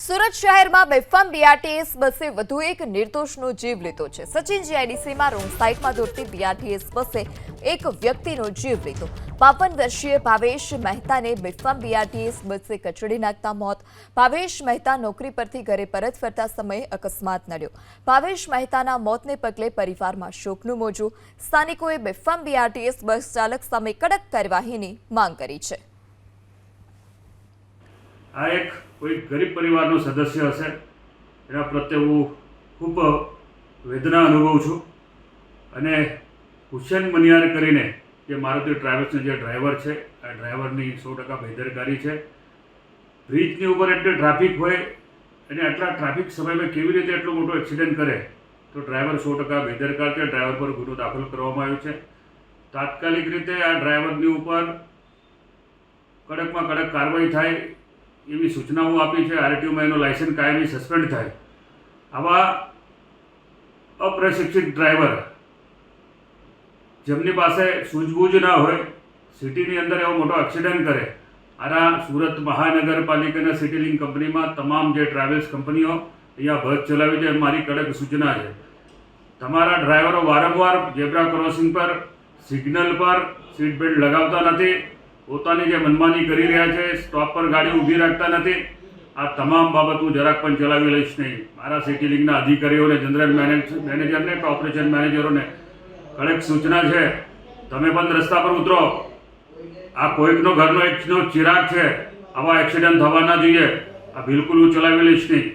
સુરત શહેરમાં બેફામ બીઆરટીએસ બસે વધુ એક નિર્દોષનો જીવ લીધો છે। સચિન જીઆઈડીસીમાં રોંગ સાઈડમાં દોડતી બીઆરટીએસ બસે એક વ્યક્તિનો જીવ લીધો। 52 વર્ષીય ભાવેશ મહેતાને બેફામ બીઆરટીએસ બસે કચડી નાખતા મોત। ભાવેશ મહેતા નોકરી પરથી ઘરે પરત ફરતા સમયે અકસ્માત નડ્યો। ભાવેશ મહેતાના મોતને પગલે પરિવારમાં શોકનું મોજું। સ્થાનિકોએ બેફામ બીઆરટીએસ બસ ચાલક સામે કડક કાર્યવાહીની માંગ કરી છે। આ એક કોઈ ગરીબ પરિવારનો સદસ્ય હશે એના પ્રત્યે હું ખૂબ વેદના અનુભવું છું અને હુસેન મનિયાર કરીને જે મારુતિ ટ્રાવેલ્સનો જે ડ્રાઈવર છે આ ડ્રાઈવરની 100% બેદરકારી છે। બ્રિજની ઉપર એટલે ટ્રાફિક હોય અને આટલા ટ્રાફિક સમયમાં કેવી રીતે એટલો મોટો એક્સિડન્ટ કરે તો ડ્રાઈવર 100% બેદરકાર છે। ડ્રાઈવર પર ગુનો દાખલ કરવામાં આવ્યો છે। તાત્કાલિક રીતે આ ડ્રાઈવરની ઉપર કડકમાં કડક કાર્યવાહી થાય એવી સૂચનાઓ આપી છે। આરટીઓમાં એનો લાયસન્સ કાયમી સસ્પેન્ડ થાય। આવા અપ્રશિક્ષિત ડ્રાઈવર જેમની પાસે સૂઝબૂઝ ના હોય સિટીની અંદર એવો મોટો એક્સિડન્ટ કરે। આના સુરત મહાનગરપાલિકાના સિટી લિંક કંપનીમાં તમામ જે ટ્રાવેલ્સ કંપનીઓ અહીંયા બસ ચલાવી છે મારી કડક સૂચના છે તમારા ડ્રાઈવરો વારંવાર ઝેબ્રા ક્રોસિંગ પર સિગ્નલ પર સીટ બેલ્ટ લગાવતા નથી, પોતાની જે મનમાની કરી રહ્યા છે, સ્ટોપ પર ગાડી ઊભી રાખતા નથી। આ તમામ બાબત હું જરાક પણ ચલાવી લઈશ નહીં। મારા સિટી લિંકના અધિકારીઓને, જનરલ મેનેજરને કે ઓપરેશન મેનેજરોને કડક સૂચના છે તમે પણ રસ્તા પર ઉતરો। આ કોઈકનો ઘરનો એકનો ચિરાગ છે, આવા એક્સિડન્ટ થવા ના જોઈએ। આ બિલકુલ હું ચલાવી લઈશ નહીં।